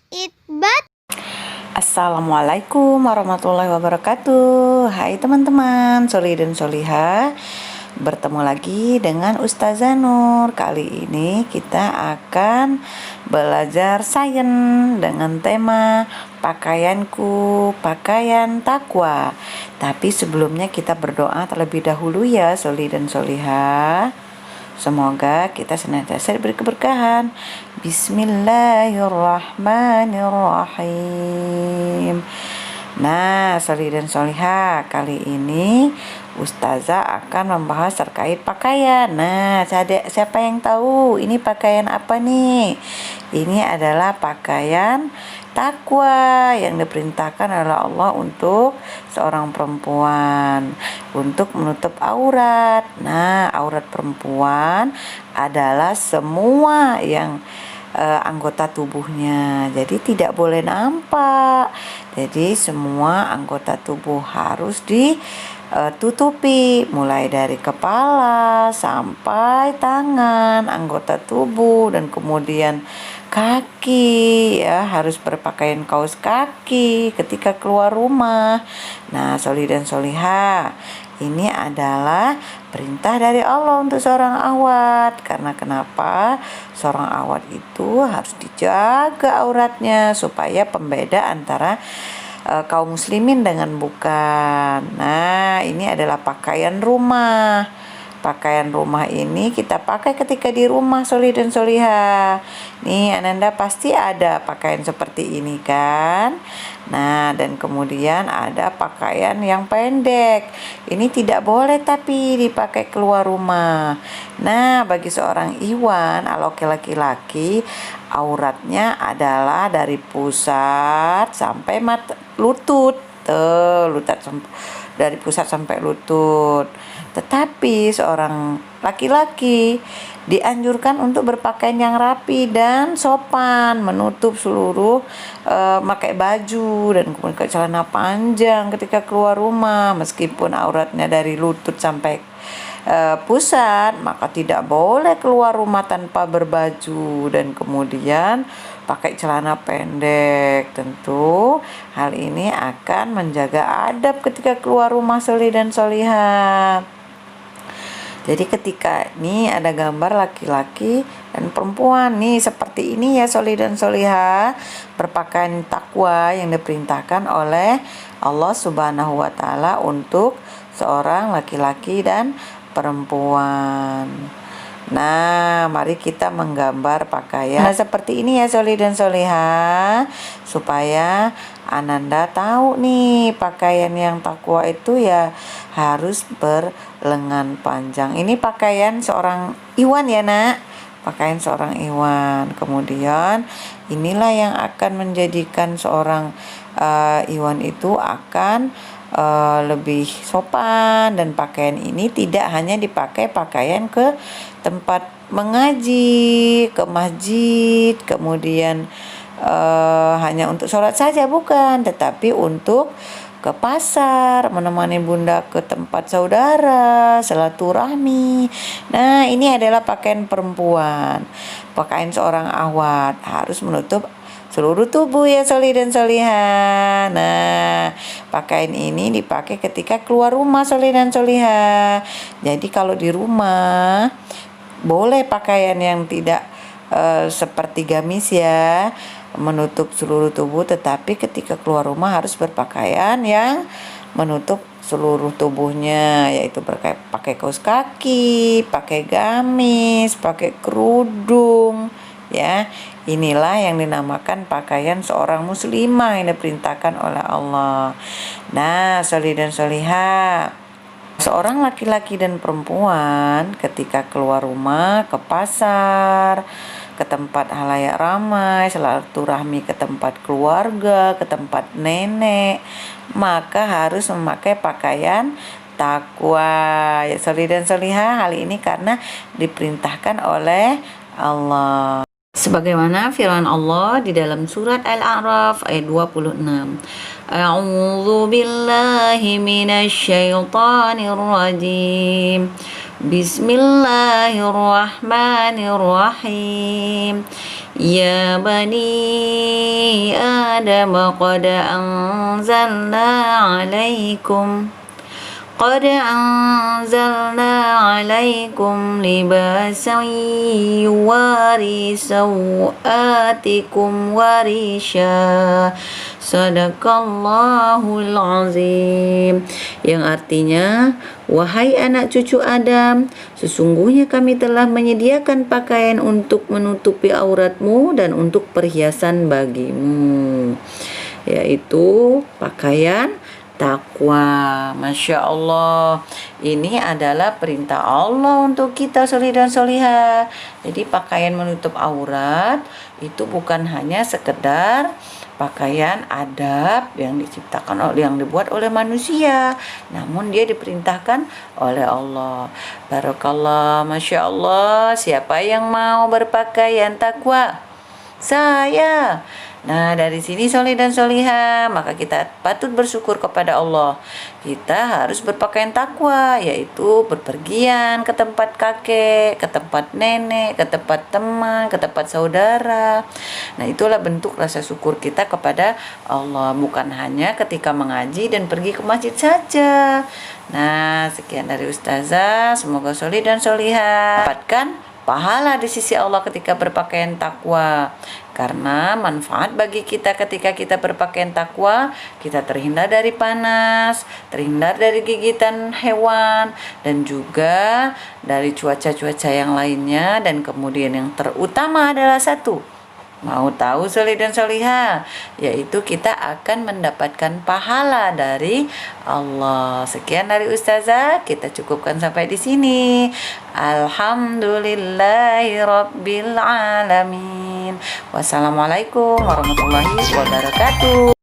Itbat. Assalamualaikum warahmatullahi wabarakatuh. Hai teman-teman, Soli dan Soliha. Bertemu lagi dengan Ustazah Nur. Kali ini kita akan belajar sains dengan tema pakaianku, pakaian takwa. Tapi sebelumnya kita berdoa terlebih dahulu ya Soli dan Soliha. Semoga kita senantiasa diberi keberkahan. Bismillahirrahmanirrahim. Nah, Soli dan Soliha, kali ini Ustazah akan membahas terkait pakaian. Nah, siapa yang tahu ini pakaian apa nih? Ini adalah pakaian takwa yang diperintahkan oleh Allah untuk seorang perempuan untuk menutup aurat. Nah, aurat perempuan adalah semua yang anggota tubuhnya, jadi tidak boleh nampak. Jadi semua anggota tubuh harus ditutupi, mulai dari kepala sampai tangan, anggota tubuh, dan kemudian kaki ya, harus berpakaian kaos kaki ketika keluar rumah. Nah, Soli dan Soliha, ini adalah perintah dari Allah untuk seorang awat. Karena kenapa? Seorang awat itu harus dijaga auratnya supaya pembeda antara kaum muslimin dengan bukan. Nah, ini adalah pakaian rumah. Pakaian rumah ini kita pakai ketika di rumah, Soli dan Soliha. Nih, Ananda pasti ada pakaian seperti ini kan? Nah, dan kemudian ada pakaian yang pendek. Ini tidak boleh tapi dipakai keluar rumah. Nah, bagi seorang Iwan, kalau laki-laki, auratnya adalah dari pusat sampai lutut. Dari pusat sampai lutut. Tetapi seorang laki-laki dianjurkan untuk berpakaian yang rapi dan sopan, menutup seluruh pakai baju dan kemudian celana panjang ketika keluar rumah. Meskipun auratnya dari lutut sampai pusat, maka tidak boleh keluar rumah tanpa berbaju dan kemudian pakai celana pendek. Tentu hal ini akan menjaga adab ketika keluar rumah, Soli dan Soliha. Jadi ketika ini ada gambar laki-laki dan perempuan nih seperti ini ya, Soli dan Soliha, berpakaian takwa yang diperintahkan oleh Allah Subhanahu wa taala untuk seorang laki-laki dan perempuan. Nah, mari kita menggambar pakaian seperti ini ya, Soli dan Soliha, supaya Ananda tahu nih pakaian yang takwa itu ya harus berlengan panjang. Ini pakaian seorang Iwan ya, Nak. Pakaian seorang Iwan. Kemudian inilah yang akan menjadikan seorang Iwan itu akan lebih sopan. Dan pakaian ini tidak hanya dipakai pakaian ke tempat mengaji, ke masjid, kemudian hanya untuk sholat saja, bukan, tetapi untuk ke pasar, menemani bunda ke tempat saudara, silaturahmi. Nah, ini adalah pakaian perempuan. Pakaian seorang awat harus menutup seluruh tubuh ya, Soli dan Soliha. Nah, pakaian ini dipakai ketika keluar rumah, Soli dan Soliha. Jadi kalau di rumah boleh pakaian yang tidak seperti gamis ya, menutup seluruh tubuh, tetapi ketika keluar rumah harus berpakaian yang menutup seluruh tubuhnya, yaitu pakai kaos kaki, pakai gamis, pakai kerudung ya. Inilah yang dinamakan pakaian seorang muslimah yang diperintahkan oleh Allah. Nah, Soli dan Soliha, seorang laki-laki dan perempuan ketika keluar rumah ke pasar, ke tempat halayak ramai, silaturahmi ke tempat keluarga, ke tempat nenek, maka harus memakai pakaian takwa ya, Soli dan Soliha. Hal ini karena diperintahkan oleh Allah. Sebagaimana firman Allah di dalam surat Al-A'raf ayat 26. A'udzu billahi minasyaitonir rajim. Bismillahirrahmanirrahim. Ya bani Adam qad anzalna alaikum قد أنزلنا عليكم لباسا يواري سوآتكم وريشا Sadaqallahul azim, yang artinya, wahai anak cucu Adam, sesungguhnya kami telah menyediakan pakaian untuk menutupi auratmu dan untuk perhiasan bagimu, yaitu pakaian takwa. Masya Allah, ini adalah perintah Allah untuk kita solih dan solihah. Jadi pakaian menutup aurat itu bukan hanya sekedar pakaian adab yang diciptakan oleh, yang dibuat oleh manusia, namun dia diperintahkan oleh Allah. Barakallah, Masya Allah. Siapa yang mau berpakaian takwa? Saya. Nah, dari sini soleh dan solihah, maka kita patut bersyukur kepada Allah. Kita harus berpakaian takwa, yaitu berpergian ke tempat kakek, ke tempat nenek, ke tempat teman, ke tempat saudara. Nah, itulah bentuk rasa syukur kita kepada Allah, bukan hanya ketika mengaji dan pergi ke masjid saja. Nah, sekian dari Ustazah, semoga soleh dan solihah dapatkan pahala di sisi Allah ketika berpakaian takwa. Karena manfaat bagi kita ketika kita berpakaian takwa, kita terhindar dari panas, terhindar dari gigitan hewan, dan juga dari cuaca-cuaca yang lainnya. Dan kemudian yang terutama adalah satu, mau tahu soleh dan solihah, yaitu kita akan mendapatkan pahala dari Allah. Sekian dari Ustazah, kita cukupkan sampai di sini. Alhamdulillahirabbil alamin. Wassalamualaikum warahmatullahi wabarakatuh.